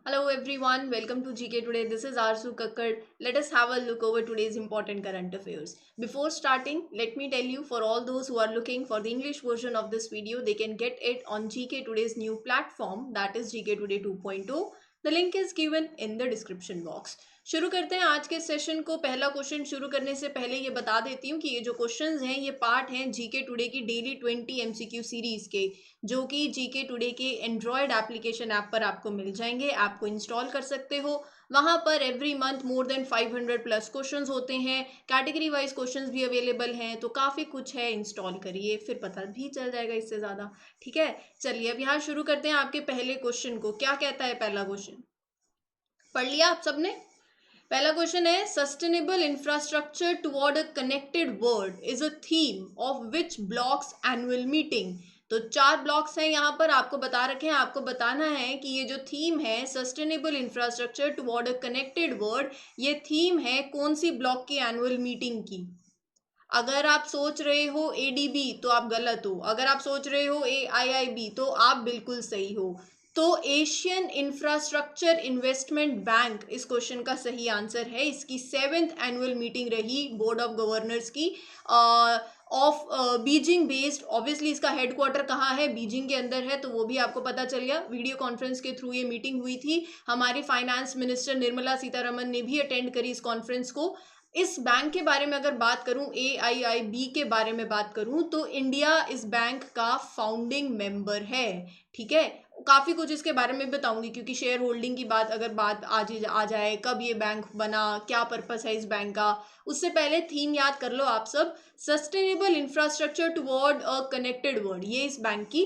Hello everyone, welcome to GK Today. This is Arzu Kakkad. Let us have a look over today's important current affairs. Before starting, let me tell you for all those who are looking for the English version of this video, they can get it on GK Today's new platform, that is GK Today 2.0. The link is given in the description box. शुरू करते हैं आज के session को। पहला question शुरू करने से पहले ये बता देती हूँ कि ये जो क्वेश्चंस हैं ये पार्ट हैं जीके टुडे की डेली 20 एमसीक्यू सीरीज के, जो कि जीके टुडे के एंड्रॉयड एप्लीकेशन ऐप पर आपको मिल जाएंगे। ऐप को इंस्टॉल कर सकते हो। वहां पर every month more than 500 plus questions होते हैं। कैटेगरी वाइज क्वेश्चंस भी अवेलेबल हैं, तो काफ़ी कुछ है। इंस्टॉल करिए, फिर पता भी चल जाएगा इससे ज़्यादा। ठीक है, चलिए अब यहाँ शुरू करते हैं आपके पहले क्वेश्चन को। क्या कहता है पहला क्वेश्चन? पढ़ लिया आप सबने? पहला क्वेश्चन है, sustainable infrastructure toward a connected world is a theme of which blocks annual meeting. तो 4 ब्लॉक्स हैं यहाँ पर, आपको बता रखे हैं। आपको बताना है कि ये जो थीम है sustainable infrastructure toward a connected world, ये थीम है कौन सी ब्लॉक की एनुअल मीटिंग की। अगर आप सोच रहे हो एडीबी तो आप गलत हो। अगर आप सोच रहे हो एआईआईबी तो आप बिल्कुल सही हो। तो एशियन इंफ्रास्ट्रक्चर इन्वेस्टमेंट बैंक इस क्वेश्चन का सही आंसर है। इसकी 7th एनुअल मीटिंग रही बोर्ड ऑफ गवर्नर्स की ऑफ बीजिंग बेस्ड। ऑब्वियसली इसका हेडक्वार्टर कहाँ है? बीजिंग के अंदर है, तो वो भी आपको पता चल गया। वीडियो कॉन्फ्रेंस के थ्रू ये मीटिंग हुई थी। हमारी फाइनेंस मिनिस्टर निर्मला सीतारमन ने भी अटेंड करी इस कॉन्फ्रेंस को। इस बैंक के बारे में अगर बात करूं, एआईआईबी के बारे में बात करूं, तो इंडिया इस बैंक का फाउंडिंग मेंबर है। ठीक है, काफी कुछ इसके बारे में बताऊंगी, क्योंकि शेयर होल्डिंग की बात अगर बात आ जाए, कब ये बैंक बना, क्या पर्पस है इस बैंक का। उससे पहले थीम याद कर लो आप सब, sustainable infrastructure toward a connected world. ये इस बैंक की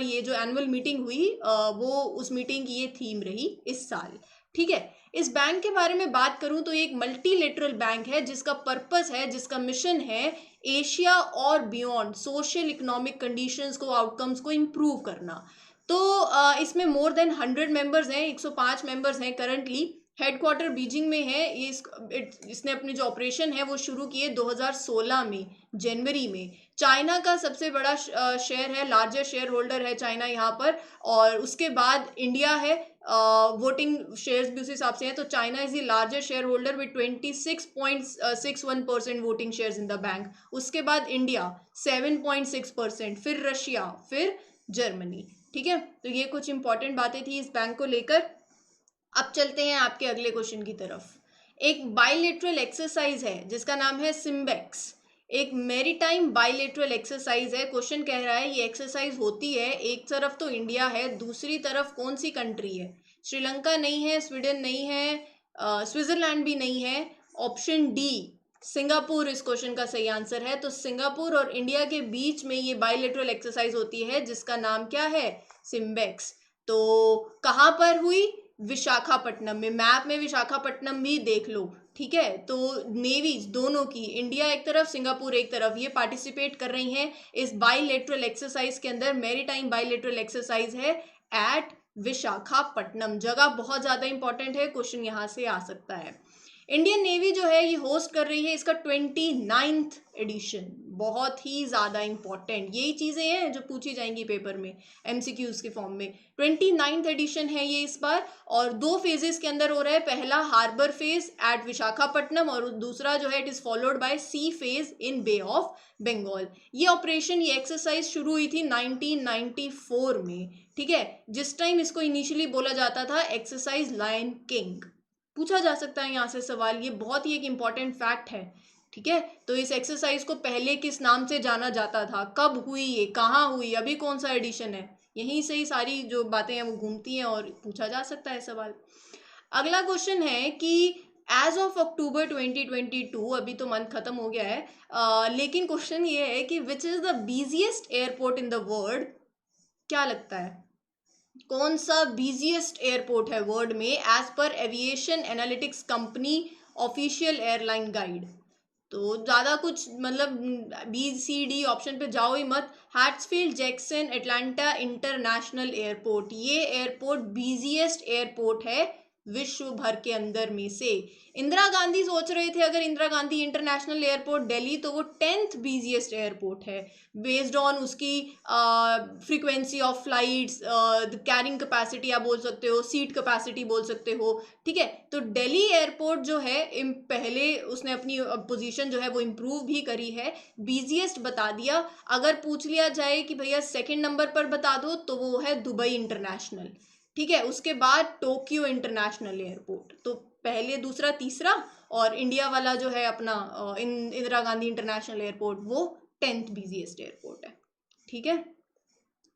ये जो एनुअल मीटिंग हुई वो उस मीटिंग की ये थीम रही इस साल। ठीक है, इस बैंक के बारे में बात करूं तो ये एक मल्टीलेटरल बैंक है जिसका पर्पस है, जिसका मिशन है एशिया और बियॉन्ड सोशल इकोनॉमिक कंडीशंस को, आउटकम्स को इम्प्रूव करना। तो इसमें मोर देन 100 मेंबर्स हैं, 105 मेंबर्स हैं करंटली। हेडक्वार्टर बीजिंग में है। इसने अपनी जो ऑपरेशन है वो शुरू किए 2016 में, जनवरी में। चाइना का सबसे बड़ा शेयर है, लार्जेस्ट शेयर होल्डर है चाइना यहाँ पर। और उसके बाद इंडिया है। वोटिंग शेयर्स भी उस हिसाब से हैं, तो China is the largest share holder with 26.61% voting shares in the bank. उसके बाद इंडिया 7.6%, फिर रशिया, फिर जर्मनी। ठीक है, तो ये कुछ इंपॉर्टेंट बातें थी इस बैंक को लेकर। अब चलते हैं आपके अगले क्वेश्चन की तरफ। एक बाइलेटरल एक्सरसाइज है जिसका नाम है सिम्बेक्स। एक मैरीटाइम बाइलेटरल एक्सरसाइज है। क्वेश्चन कह रहा है ये एक्सरसाइज होती है, एक तरफ तो इंडिया है, दूसरी तरफ कौन सी कंट्री है? श्रीलंका नहीं है, स्वीडन नहीं है, स्विट्जरलैंड भी नहीं है। ऑप्शन डी सिंगापुर इस क्वेश्चन का सही आंसर है। तो सिंगापुर और इंडिया के बीच में ये बाइलेटरल एक्सरसाइज होती है जिसका नाम क्या है? सिम्बेक्स। तो कहाँ पर हुई? विशाखापट्टनम में। मैप में विशाखापट्टनम भी देख लो। ठीक है, तो नेवीज दोनों की, इंडिया एक तरफ, सिंगापुर एक तरफ, ये पार्टिसिपेट कर रही हैं इस बाइलेटरल एक्सरसाइज के अंदर। मैरीटाइम बाइलेटरल एक्सरसाइज है एट विशाखापट्टनम। जगह बहुत ज्यादा इंपॉर्टेंट है, क्वेश्चन यहां से आ सकता है। इंडियन नेवी जो है ये होस्ट कर रही है इसका 29th एडिशन। बहुत ही ज़्यादा इंपॉर्टेंट यही चीज़ें हैं जो पूछी जाएंगी पेपर में एमसीक्यूज के फॉर्म में। 29th एडिशन है ये इस बार, और 2 फेजेस के अंदर हो रहा है। पहला हार्बर फेज एट विशाखापट्टनम, और दूसरा जो है it is followed by sea phase in Bay of Bengal. ये ऑपरेशन, ये एक्सरसाइज शुरू हुई थी 1994 में। ठीक है, जिस टाइम इसको इनिशियली बोला जाता था एक्सरसाइज लायन किंग। पूछा जा सकता है यहाँ से सवाल, ये बहुत ही एक इंपॉर्टेंट फैक्ट है। ठीक है, तो इस एक्सरसाइज को पहले किस नाम से जाना जाता था, कब हुई, ये कहाँ हुई, अभी कौन सा एडिशन है, यहीं से ही सारी जो बातें हैं वो घूमती हैं और पूछा जा सकता है सवाल। अगला क्वेश्चन है कि एज ऑफ अक्टूबर 2022, अभी तो मंथ खत्म हो गया है, लेकिन क्वेश्चन ये है कि which is the busiest airport in the world? क्या लगता है कौन सा बिजिएस्ट एयरपोर्ट है वर्ल्ड में as per aviation analytics company official airline guide? तो ज़्यादा कुछ मतलब बी सी डी ऑप्शन पे जाओ ही मत। हैट्सफील्ड जैक्सन एटलांटा इंटरनेशनल एयरपोर्ट, ये एयरपोर्ट बिजिएस्ट एयरपोर्ट है विश्व भर के अंदर में से। इंदिरा गांधी सोच रहे थे अगर इंदिरा गांधी इंटरनेशनल एयरपोर्ट दिल्ली, तो वो 10th बिजिएस्ट एयरपोर्ट है बेस्ड ऑन उसकी frequency of flights, carrying capacity आप बोल सकते हो, सीट कैपेसिटी बोल सकते हो, ठीक है। तो दिल्ली एयरपोर्ट जो है पहले उसने अपनी पोजीशन जो है वो इम्प्रूव भी करी है, बिजिएस्ट बता दिया। अगर पूछ लिया जाए कि भैया सेकंड नंबर पर बता दो, तो वो है दुबई इंटरनेशनल, ठीक है। उसके बाद टोक्यो इंटरनेशनल एयरपोर्ट, तो पहले दूसरा तीसरा, और इंडिया वाला जो है अपना इंदिरा गांधी इंटरनेशनल एयरपोर्ट वो 10th बिजिएस्ट एयरपोर्ट है, ठीक है।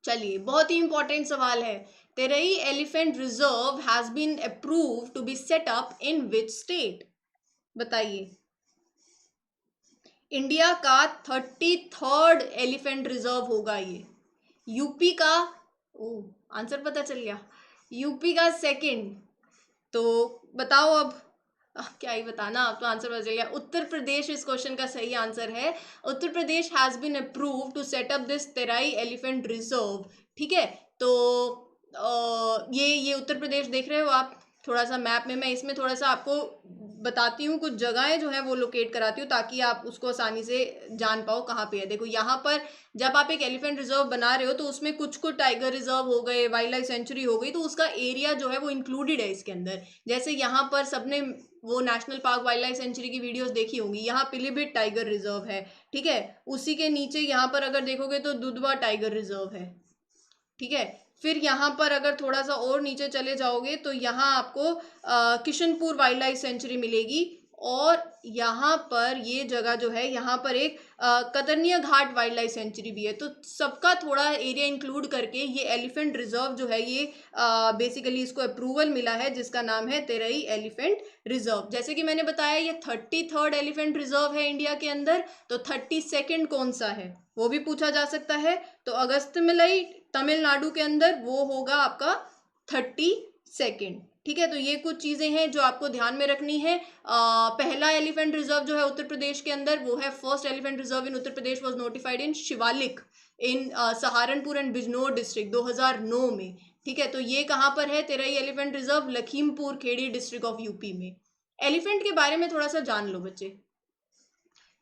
चलिए, बहुत ही इंपॉर्टेंट सवाल है। Terai elephant reserve has been approved to be set up in which state? बताइए। इंडिया का 33rd एलिफेंट रिजर्व होगा ये। यूपी का, ओ आंसर पता चल गया, यूपी का सेकंड। तो बताओ अब, क्या ही बताना, अब तो आंसर पता चल गया। उत्तर प्रदेश इस क्वेश्चन का सही आंसर है। Uttar Pradesh has been approved to set up this Terai elephant reserve, ठीक है। तो ये उत्तर प्रदेश देख रहे हो आप थोड़ा सा मैप में, मैं इसमें थोड़ा सा आपको बताती हूँ, कुछ जगहें जो है वो लोकेट कराती हूँ ताकि आप उसको आसानी से जान पाओ कहाँ पे है। देखो यहाँ पर जब आप एक एलिफेंट रिजर्व बना रहे हो तो उसमें कुछ कुछ टाइगर रिजर्व हो गए, वाइल्ड लाइफ सेंचुरी हो गई, तो उसका एरिया जो है वो इंक्लूडेड है इसके अंदर। जैसे यहाँ पर सबने वो national park wild life sanctuary की वीडियोस देखी होंगी, यहाँ पिलीभित टाइगर रिजर्व है, ठीक है। उसी के नीचे यहाँ पर अगर देखोगे तो दुधवा टाइगर रिजर्व है, ठीक है। फिर यहाँ पर अगर थोड़ा सा और नीचे चले जाओगे तो यहाँ आपको किशनपुर वाइल्ड लाइफ सेंचुरी मिलेगी, और यहाँ पर ये जगह जो है यहाँ पर एक कतरनिया घाट वाइल्ड लाइफ सेंचुरी भी है। तो सबका थोड़ा एरिया इंक्लूड करके ये एलिफेंट रिजर्व जो है ये बेसिकली इसको अप्रूवल मिला है, जिसका नाम है तेरई एलिफेंट रिजर्व। जैसे कि मैंने बताया ये 33rd एलिफेंट रिजर्व है इंडिया के अंदर, तो 32nd कौन सा है वो भी पूछा जा सकता है। तो अगस्तमलई तमिलनाडु के अंदर वो होगा आपका 32nd, ठीक है। तो ये कुछ चीजें हैं जो आपको ध्यान में रखनी है। पहला एलिफेंट रिजर्व जो है उत्तर प्रदेश के अंदर वो है, first elephant reserve in Uttar Pradesh was notified in Shivalik in Saharanpur and Bijnor district 2009 में, ठीक है। तो ये कहाँ पर है Terai elephant reserve? Lakhimpur Kheri district of UP में। एलिफेंट के बारे में थोड़ा सा जान लो बच्चे,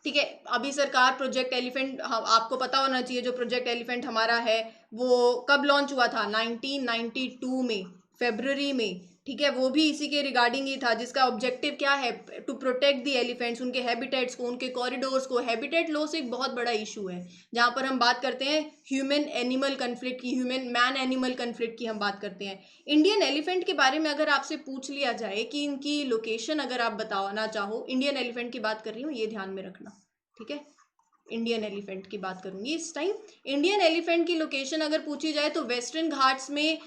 ठीक है। अभी सरकार प्रोजेक्ट एलिफेंट, आपको पता होना चाहिए जो प्रोजेक्ट एलिफेंट हमारा है वो कब लॉन्च हुआ था? 1992 में, फेब्रुवरी में, ठीक है। वो भी इसी के रिगार्डिंग ही था, जिसका ऑब्जेक्टिव क्या है? टू प्रोटेक्ट द एलिफेंट्स, उनके हैबिटेट्स को, उनके कॉरिडोर्स को। हैबिटेट लॉस एक बहुत बड़ा इशू है जहाँ पर हम बात करते हैं ह्यूमन एनिमल कन्फ्लिक्ट की, ह्यूमन मैन एनिमल कन्फ्लिक्ट की हम बात करते हैं। इंडियन एलिफेंट के बारे में अगर आपसे पूछ लिया जाए कि इनकी लोकेशन अगर आप बताना चाहो, इंडियन एलिफेंट की बात कर रही हूँ, ये ध्यान में रखना, ठीक है। इंडियन एलिफेंट की बात करूंगी इस टाइम। इंडियन एलिफेंट की लोकेशन अगर पूछी जाए तो वेस्टर्न घाट्स में,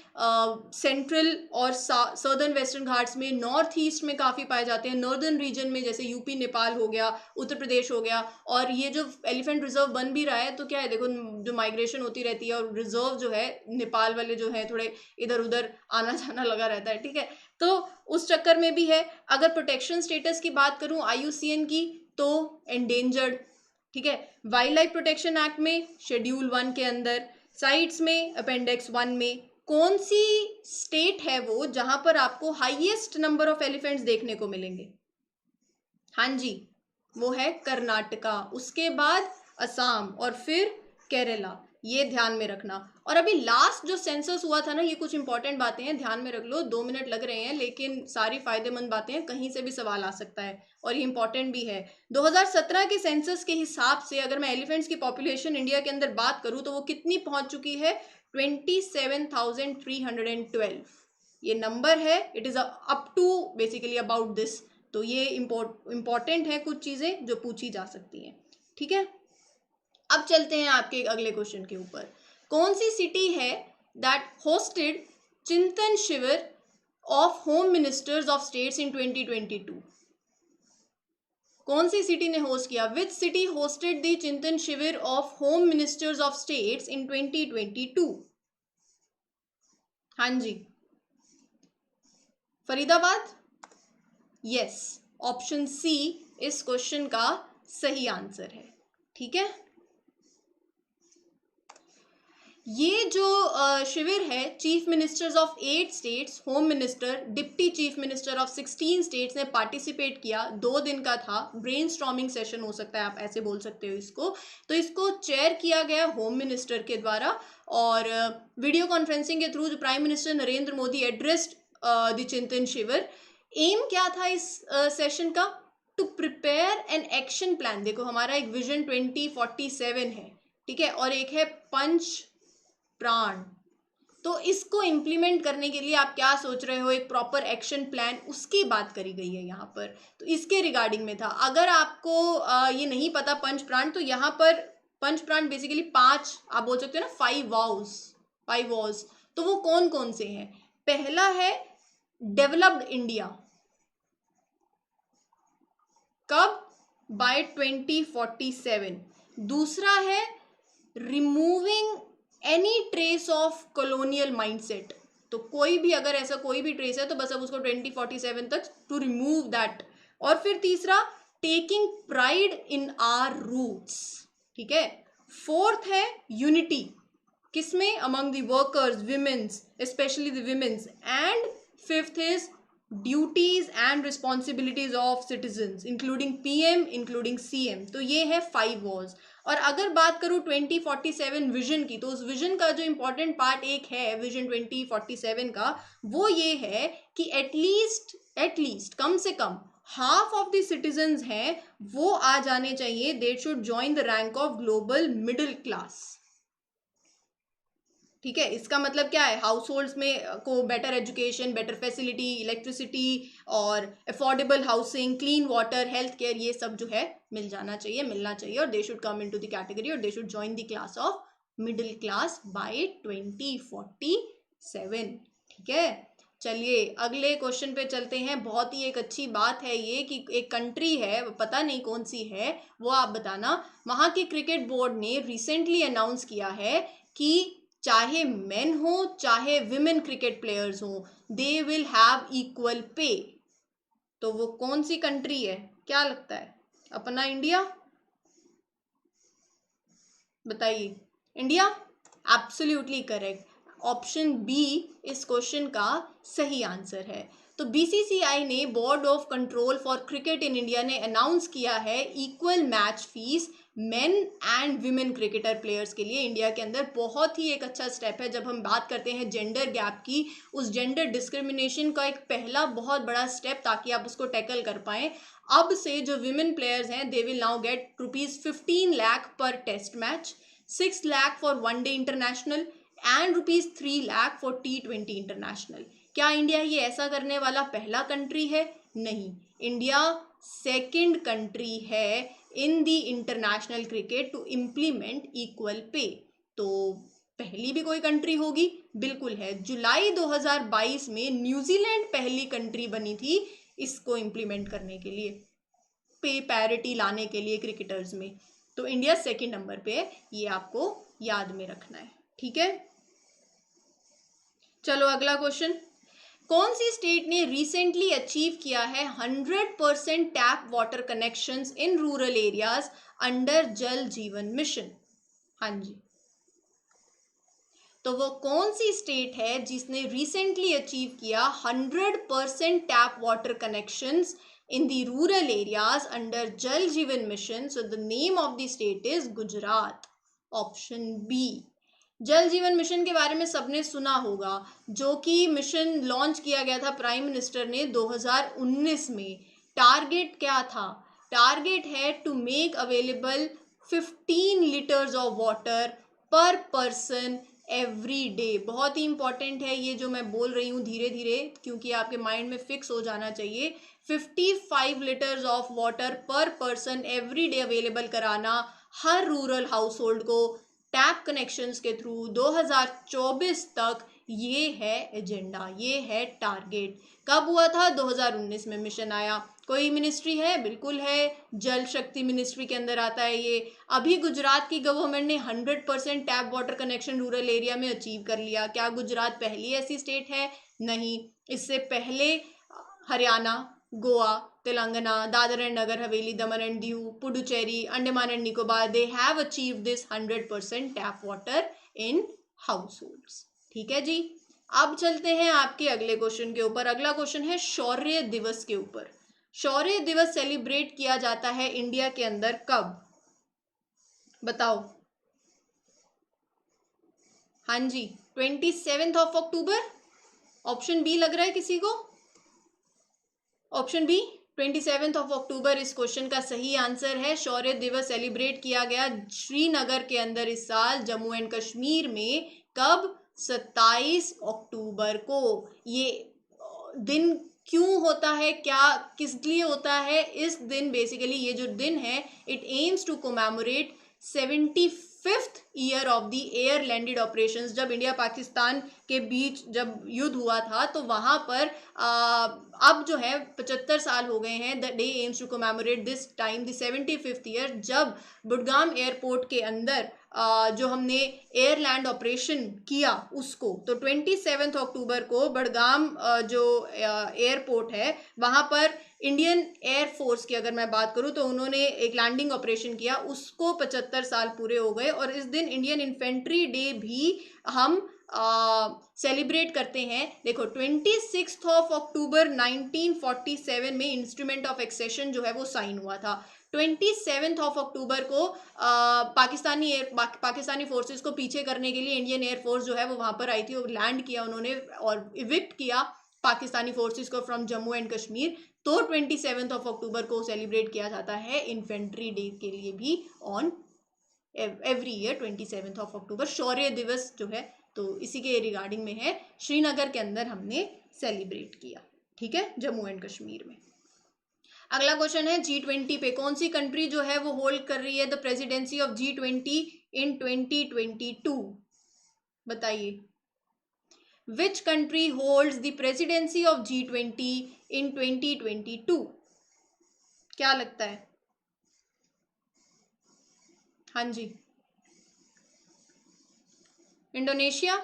सेंट्रल और सदर्न वेस्टर्न घाट्स में, नॉर्थ ईस्ट में काफ़ी पाए जाते हैं, नॉर्दर्न रीजन में जैसे यूपी नेपाल हो गया, उत्तर प्रदेश हो गया। और ये जो एलिफेंट रिजर्व बन भी रहा है तो क्या है, देखो जो माइग्रेशन होती रहती है और रिजर्व जो है नेपाल वाले जो है थोड़े इधर उधर आना जाना लगा रहता है, ठीक है। तो उस चक्कर में भी है। अगर प्रोटेक्शन स्टेटस की बात करूं IUCN की, तो एंडेंजर्ड, ठीक है। वाइल्ड लाइफ प्रोटेक्शन एक्ट में शेड्यूल 1 के अंदर, साइट्स में अपेंडिक्स 1 में, कौन सी स्टेट है वो जहां पर आपको हाईएस्ट नंबर ऑफ एलिफेंट्स देखने को मिलेंगे? हाँ जी, वो है कर्नाटका, उसके बाद असम, और फिर केरला। ये ध्यान में रखना। और अभी लास्ट जो सेंसस हुआ था ना, ये कुछ इंपॉर्टेंट बातें हैं, ध्यान में रख लो। 2 मिनट लग रहे हैं लेकिन सारी फायदेमंद बातें हैं, कहीं से भी सवाल आ सकता है और ये इंपॉर्टेंट भी है। 2017 के सेंसस के हिसाब से अगर मैं एलिफेंट्स की पॉपुलेशन इंडिया के अंदर बात करूं तो वो कितनी पहुंच चुकी है? 27,312 ये नंबर है। It is up to basically about this. तो ये इम्पोर्टेंट है, कुछ चीजें जो पूछी जा सकती हैं, ठीक है। अब चलते हैं आपके अगले क्वेश्चन के ऊपर। कौन सी सिटी है दैट होस्टेड चिंतन शिविर of home ministers of states in 2022? कौन सी सिटी ने होस्ट किया? Which city hosted the Chintan शिविर of home ministers of states in 2022? हाँ जी, फरीदाबाद। यस, ऑप्शन सी इस क्वेश्चन का सही आंसर है, ठीक है। ये जो शिविर है, chief ministers of 8 states, home minister, deputy chief minister of 16 states ने पार्टिसिपेट किया। 2 दिन का था, ब्रेनस्टॉर्मिंग सेशन हो सकता है, आप ऐसे बोल सकते हो इसको। तो इसको चेयर किया गया होम मिनिस्टर के द्वारा, और वीडियो कॉन्फ्रेंसिंग के थ्रू जो prime minister Narendra Modi addressed the Chintan Shivir. Aim क्या था इस सेशन का? To prepare an action plan. देखो हमारा एक विजन 2047 है, ठीक है, और एक है पंच प्राण। तो इसको इम्प्लीमेंट करने के लिए आप क्या सोच रहे हो, एक प्रॉपर एक्शन प्लान, उसकी बात करी गई है यहाँ पर। तो इसके रिगार्डिंग में था। अगर आपको ये नहीं पता पंच प्राण, तो यहाँ पर पंच प्राण बेसिकली 5, आप बोल सकते हो ना, 5 वॉज। तो वो कौन कौन से हैं? पहला है डेवलप्ड इंडिया, कब? बाय 2047। दूसरा है removing any trace of colonial mindset. तो कोई भी, अगर ऐसा कोई भी ट्रेस है तो बस अब उसको 2047 तक टू रिमूव दैट। और फिर तीसरा, taking pride in our roots, ठीक है। फोर्थ है यूनिटी, किसमें? Among the workers, women's, specially the women's. And fifth is duties and responsibilities of citizens, including PM, including CM. तो ये है 5 वॉज। और अगर बात करूँ 2047 विजन की, तो उस विजन का जो इंपॉर्टेंट पार्ट एक है विजन 2047 का, वो ये है कि एटलीस्ट कम से कम हाफ ऑफ द सिटीजन्स हैं वो आ जाने चाहिए, they should join the rank of global middle class, ठीक है। इसका मतलब क्या है? हाउस होल्ड्स में को better education, better facility, electricity और affordable housing, clean water, health care, ये सब जो है मिलना चाहिए, और they should come into the category, और they should join the class of middle class by 2047, ठीक है। चलिए अगले क्वेश्चन पे चलते हैं। बहुत ही एक अच्छी बात है ये कि एक कंट्री है, पता नहीं कौन सी है, वो आप बताना। वहाँ की क्रिकेट बोर्ड ने रिसेंटली अनाउंस किया है कि चाहे मेन हो चाहे विमेन क्रिकेट प्लेयर्स हो, they will have equal pay. तो वो कौन सी कंट्री है, क्या लगता है? अपना इंडिया? बताइए। India? Absolutely correct. Option B इस क्वेश्चन का सही आंसर है। तो बीसीसीआई ने, board of control for cricket in India ने अनाउंस किया है equal match fees men and women cricketer players के लिए इंडिया के अंदर। बहुत ही एक अच्छा स्टेप है। जब हम बात करते हैं जेंडर गैप की, उस जेंडर डिस्क्रिमिनेशन का एक पहला बहुत बड़ा स्टेप, ताकि आप उसको टैकल कर पाएं। अब से जो विमेन प्लेयर्स हैं, they will now get ₹15 lakh per test match, 6 lakh for one day international and ₹3 lakh for T20 international. क्या इंडिया ये ऐसा करने वाला पहला कंट्री है? नहीं, इंडिया सेकंड कंट्री है in the international cricket to implement equal pay. तो पहली भी कोई कंट्री होगी? बिल्कुल है। जुलाई 2022 में न्यूजीलैंड पहली कंट्री बनी थी इसको इम्प्लीमेंट करने के लिए, पे पैरिटी लाने के लिए क्रिकेटर्स में। तो इंडिया सेकंड नंबर पे है, ये आपको याद में रखना है, ठीक है। चलो अगला क्वेश्चन। कौन सी स्टेट ने रिसेंटली अचीव किया है 100% tap water connections in rural areas under Jal Jeevan mission? हाँ जी, तो वो कौन सी स्टेट है जिसने रिसेंटली अचीव किया 100% tap water connections in the rural areas under Jal Jeevan mission? So the name of the state is Gujarat. Option B. Jal Jeevan mission के बारे में सबने सुना होगा, जो कि मिशन लॉन्च किया गया था प्राइम मिनिस्टर ने 2019 में। टारगेट क्या था? टारगेट है to make available 15 litres of water per person every day. बहुत ही इंपॉर्टेंट है ये जो मैं बोल रही हूँ धीरे धीरे, क्योंकि आपके माइंड में फिक्स हो जाना चाहिए। 55 litres of water per person every day available कराना हर रूरल हाउस होल्ड को टैप कनेक्शंस के थ्रू 2024 तक, ये है एजेंडा, ये है टारगेट। कब हुआ था? 2019 में मिशन आया। कोई मिनिस्ट्री है? बिल्कुल है, जल शक्ति मिनिस्ट्री के अंदर आता है ये। अभी गुजरात की गवर्नमेंट ने 100% tap water connection rural area में अचीव कर लिया। क्या गुजरात पहली ऐसी स्टेट है? नहीं, इससे पहले Haryana, Goa, Telangana, Dadar and Nagar Haveli, Daman and Diu, Puducherry, Andaman and Nicobar, they have achieved this 100% tap water in house holds. ठीक है जी। अब चलते हैं आपके अगले क्वेश्चन के ऊपर। अगला क्वेश्चन है शौर्य दिवस के ऊपर। शौर्य दिवस सेलिब्रेट किया जाता है इंडिया के अंदर कब? बताओ। हाँ जी, 27 अक्टूबर। ऑप्शन बी लग रहा है किसी को? ऑप्शन बी 27 अक्टूबर इस क्वेश्चन का सही आंसर है। शौर्य दिवस सेलिब्रेट किया गया श्रीनगर के अंदर इस साल, जम्मू एंड कश्मीर में। कब? 27 अक्टूबर को। ये दिन क्यों होता है, क्या किस लिए होता है? इस दिन बेसिकली ये जो दिन है, it aims to commemorate 75th year of the air landed operations. जब इंडिया पाकिस्तान के बीच जब युद्ध हुआ था तो वहां पर अब जो है 75 साल हो गए हैं। The day aims to commemorate this time the 75th year, जब बुडगाम एयरपोर्ट के अंदर जो हमने एयर लैंड ऑपरेशन किया उसको। तो 27 अक्टूबर को बडगाम जो एयरपोर्ट है वहां पर इंडियन एयरफोर्स की अगर मैं बात करूं तो उन्होंने एक लैंडिंग ऑपरेशन किया, उसको 75 साल पूरे हो गए। और इस दिन इंडियन इन्फेंट्री डे भी हम सेलिब्रेट करते हैं। देखो 26 अक्टूबर 1947 में इंस्ट्रूमेंट ऑफ एक्सेशन जो है वो साइन हुआ था। 27 अक्टूबर को पाकिस्तानी फोर्सेस को पीछे करने के लिए इंडियन एयरफोर्स जो है वो वहां पर आई थी और लैंड किया उन्होंने और इविक्ट किया पाकिस्तानी फोर्सेस को फ्रॉम जम्मू एंड कश्मीर। तो 27 अक्टूबर को सेलिब्रेट किया जाता है इन्फेंट्री डे के लिए भी ऑन एवरी ईयर 27 अक्टूबर। शौर्य दिवस जो है तो इसी के रिगार्डिंग में है, श्रीनगर के अंदर हमने सेलिब्रेट किया। ठीक है, जम्मू एंड कश्मीर में। अगला क्वेश्चन है G20 पे कौन सी कंट्री जो है वो होल्ड कर रही है द प्रेसिडेंसी ऑफ G20 इन 2022? बताइए। Which country holds the presidency of G20 इन 2022? क्या लगता है? हाँ जी, इंडोनेशिया।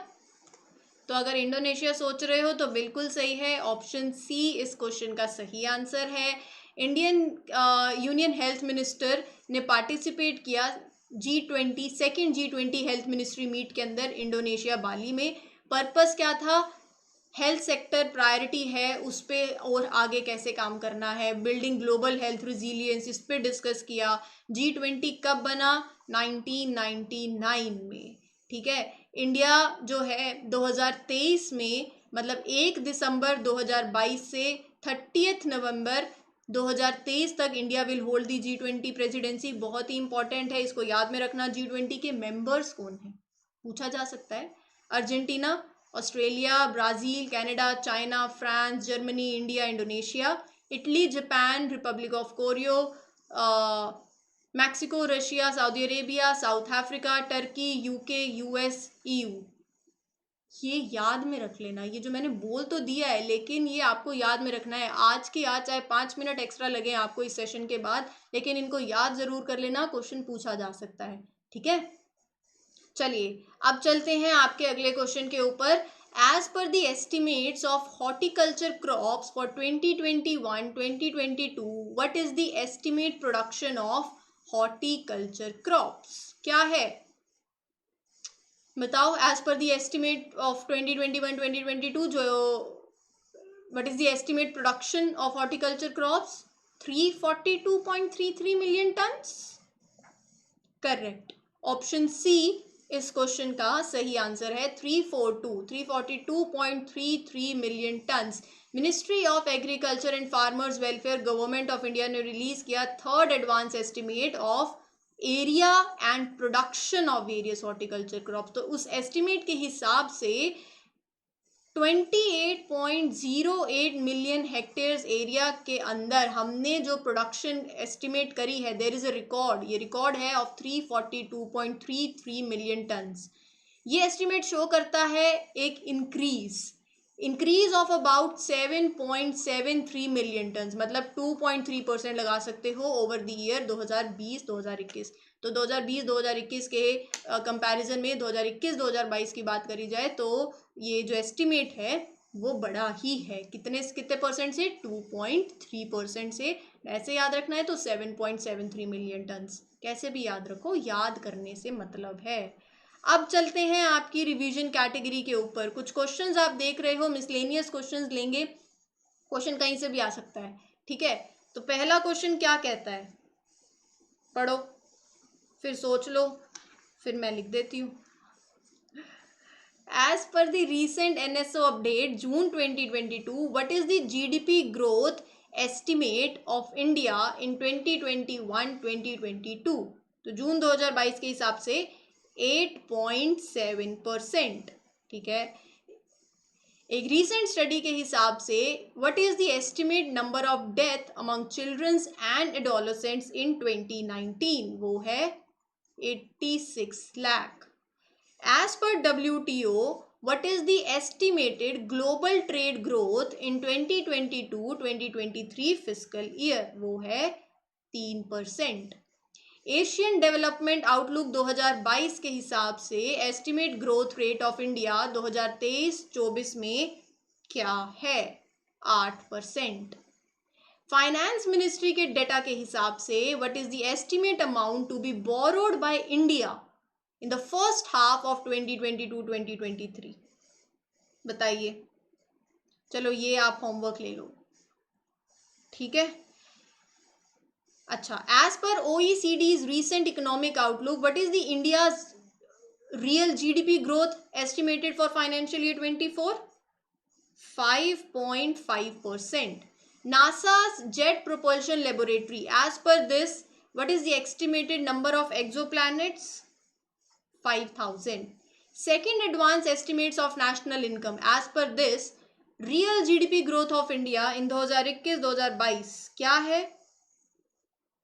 तो अगर इंडोनेशिया सोच रहे हो तो बिल्कुल सही है, ऑप्शन सी इस क्वेश्चन का सही आंसर है। इंडियन यूनियन हेल्थ मिनिस्टर ने पार्टिसिपेट किया G20 second G20 health ministry meet के अंदर इंडोनेशिया बाली में। पर्पस क्या था? हेल्थ सेक्टर प्रायोरिटी है, उस पर और आगे कैसे काम करना है, बिल्डिंग ग्लोबल हेल्थ रिजिलियंस, इस पर डिस्कस किया। G20 कब बना? 1999 में। ठीक है, इंडिया जो है 2023 में, मतलब 1 दिसंबर 2022 से 30 नवंबर 2023 तक India will hold the G20 presidency. बहुत ही इंपॉर्टेंट है, इसको याद में रखना। G20 के मेंबर्स कौन है पूछा जा सकता है। Argentina, Australia, Brazil, Canada, China, France, Germany, India, Indonesia, Italy, Japan, Republic of chorio, Mexico, Russia, Saudi Arabia, south Africa, Turkey, UK, US, EU. ये याद में रख लेना। ये जो मैंने बोल तो दिया है लेकिन ये आपको याद में रखना है। आज की आज चाहे 5 मिनट एक्स्ट्रा लगे आपको इस सेशन के बाद, लेकिन इनको याद जरूर कर लेना, क्वेश्चन पूछा जा सकता है। ठीक है, चलिए अब चलते हैं आपके अगले क्वेश्चन के ऊपर। As per the estimates of horticulture crops for 2021-2022, what is the estimate production of horticulture crops? क्या है बताओ। As per the estimate of 2021-2022 जो what is the estimate production of horticulture crops? 342.33 million tonnes. Correct, option C इस question का सही answer है। 342.33 million tonnes. Ministry of agriculture and farmers welfare government of India ने release किया third advance estimate of area and production of various horticulture crops. तो उस estimate के हिसाब से 28.08 मिलियन हेक्टेयर्स एरिया के अंदर हमने जो प्रोडक्शन एस्टिमेट करी है, देयर इज अ रिकॉर्ड, ये रिकॉर्ड है ऑफ 342.33 मिलियन टन्स। ये एस्टिमेट शो करता है एक increase of about 7.73 million turns, मतलब 2.3% लगा सकते हो ओवर द ईयर 2020-2021। तो 2020-2021 के कंपैरिजन में 2021-2022 की बात करी जाए तो ये जो एस्टिमेट है वो बड़ा ही है। कितने परसेंट से? 2.3% से। ऐसे याद रखना है तो 7.73 मिलियन टन्स। कैसे भी याद रखो, याद करने से मतलब है। अब चलते हैं आपकी रिवीजन कैटेगरी के ऊपर। कुछ क्वेश्चंस आप देख रहे हो, मिसलेनियस क्वेश्चंस लेंगे, क्वेश्चन कहीं से भी आ सकता है, ठीक है। तो पहला क्वेश्चन क्या कहता है, पढ़ो, फिर सोच लो, फिर मैं लिख देती हूँ। As per the recent NSO update June 2022, what is the GDP growth estimate of India in 2021-2022? तो जून 2022 के हिसाब से 8.7%, ठीक है। एक रीसेंट स्टडी के हिसाब से what is the estimate number of death among childrens and adolescents in 2019, वो है 86 लाख। As per WTO, what is the estimated global trade growth in 2022-2023 fiscal year, वो है 3%। एशियन डेवलपमेंट आउटलुक 2022 के हिसाब से estimate growth rate of India 2023-24 में क्या है, 8%। फाइनेंस मिनिस्ट्री के डेटा के हिसाब से what is the estimate amount to be borrowed by India in the first half of 2022-2023, बताइए। चलो ये आप होमवर्क ले लो, ठीक है। अच्छा, as per OECD's recent economic outlook, what is the India's real GDP growth estimated for financial year 24? 5.5%. NASA's Jet Propulsion Laboratory, as per this, what is the estimated number of exoplanets? 5,000. Second, advanced estimates of national income, as per this, real GDP growth of India in 2021-2022 क्या है,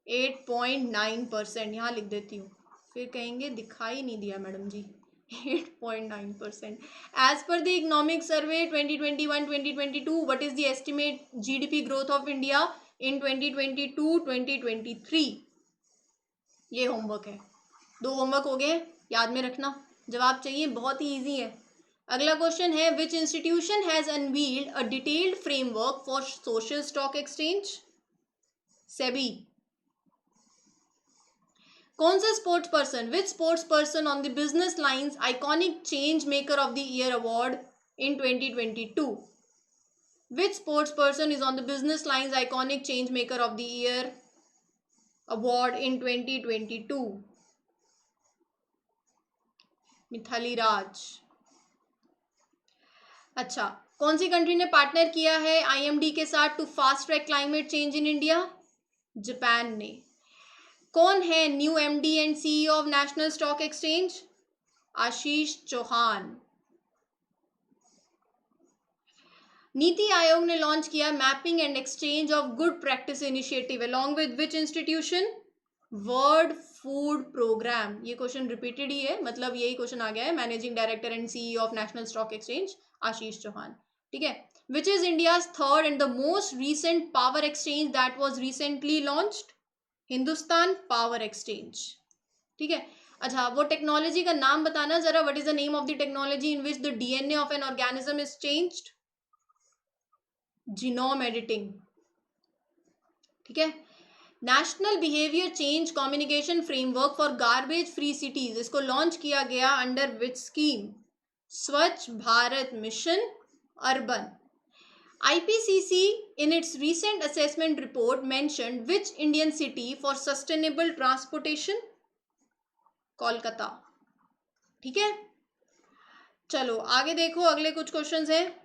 8.9%। यहाँ लिख देती हूँ, फिर कहेंगे दिखाई नहीं दिया madam ji. 8.9%। As per the economic survey 2021-2022, what is the estimate GDP growth of India in 2022-2023? ये होमवर्क है, 2 होमवर्क हो गए, याद में रखना। जवाब चाहिए, बहुत ही इजी है। अगला क्वेश्चन है, which institution has unveiled a detailed framework for social stock exchange? SEBI. कौन सा sports person, which sports person on the business lines iconic change maker of the year award in 2022? Which sports person is on the business lines iconic change maker of the year award in 2022? Mithali Raj. अच्छा, कौन सी country ने partner किया है IMD के साथ to fast track climate change in India? Japan ने। कौन है new MD and CEO of national stock exchange? Ashish Chauhan. NITI Aayog ने लॉन्च किया mapping and exchange of good practice initiative along with which institution? World food programme. ये question repeated ही है, मतलब यही क्वेश्चन आ गया है। Managing director and CEO of national stock exchange Ashish Chauhan, ठीक है। Which is India's third and the most recent power exchange that was recently launched? Hindustan power exchange, ठीक है। अच्छा, वो टेक्नोलॉजी का नाम बताना जरा, what is the name of the technology in which the DNA of an organism is changed? Genome editing, ठीक है। National behaviour change communication framework for garbage free cities, इसको लॉन्च किया गया अंडर विच स्कीम? स्वच्छ Bharat mission urban. IPCC in its recent assessment report mentioned which Indian city for sustainable transportation? Kolkata, ठीक है। चलो आगे देखो, अगले कुछ क्वेश्चंस हैं,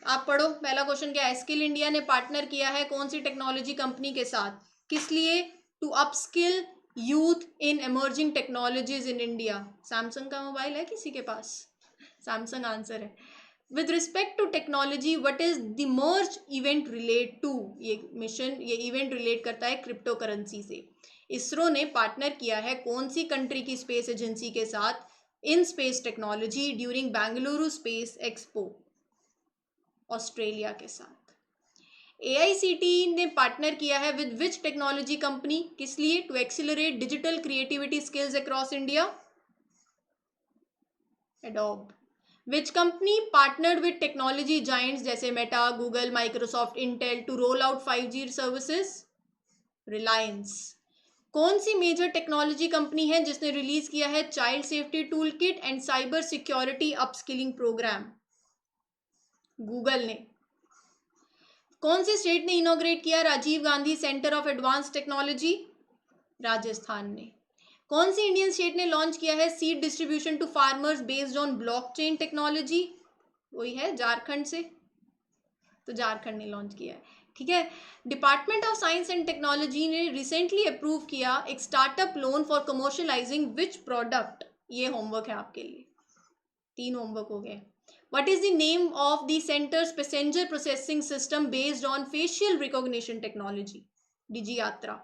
आप पढ़ो। पहला क्वेश्चन क्या है, स्किल इंडिया ने पार्टनर किया है कौन सी टेक्नोलॉजी कंपनी के साथ, किस लिए? To upskill youth in emerging technologies in India. Samsung का मोबाइल है किसी के पास? सैमसंग आंसर है। With respect to technology, what is the merge event relate to? ये मिशन, ये इवेंट रिलेट करता है क्रिप्टो करेंसी से। इसरो ने पार्टनर किया है कौन सी कंट्री की स्पेस एजेंसी के साथ in space technology during Bengaluru space expo? Australia के साथ। AICTE ने पार्टनर किया है विद विच टेक्नोलॉजी कंपनी, किस लिए? To accelerate digital creativity skills across India? Adobe. Which company partnered with technology giants जैसे Meta, Google, Microsoft, Intel to roll out 5G services? Reliance. कौन सी मेजर टेक्नोलॉजी कंपनी है जिसने release किया है child safety tool kit and cyber security upskilling programme? Google ने। कौन सी स्टेट ने इनॉग्रेट किया Rajiv Gandhi centre of advance technology? Rajasthan ने। कौन सी इंडियन स्टेट ने लॉन्च किया है seed distribution to farmers based on blockchain technology? वही है झारखंड से, तो झारखंड ने लॉन्च किया है। ठीक है। Department of science and technology ने रिसेंटली अप्रूव किया एक startup loan for commercialising which product? ये होमवर्क है आपके लिए, 3 होमवर्क हो गए। What is the name of the center's passenger processing system based on facial recognition technology? डिजी यात्रा।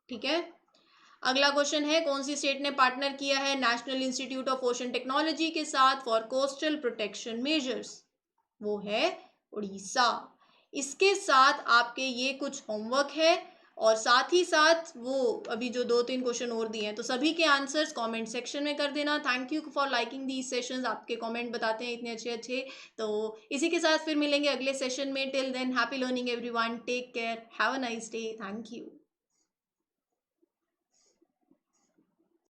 ठीक है। अगला क्वेश्चन है कौन सी स्टेट ने पार्टनर किया है national institute of ocean technology के साथ फॉर कोस्टल प्रोटेक्शन मेजर्स? वो है उड़ीसा। इसके साथ आपके ये कुछ होमवर्क है और साथ ही साथ वो अभी जो 2-3 क्वेश्चन और दिए हैं, तो सभी के आंसर्स कमेंट सेक्शन में कर देना। Thank you for liking these sessions. आपके कमेंट बताते हैं इतने अच्छे अच्छे। तो इसी के साथ फिर मिलेंगे अगले सेशन में। Till then happy learning everyone, take care, have a nice day, thank you.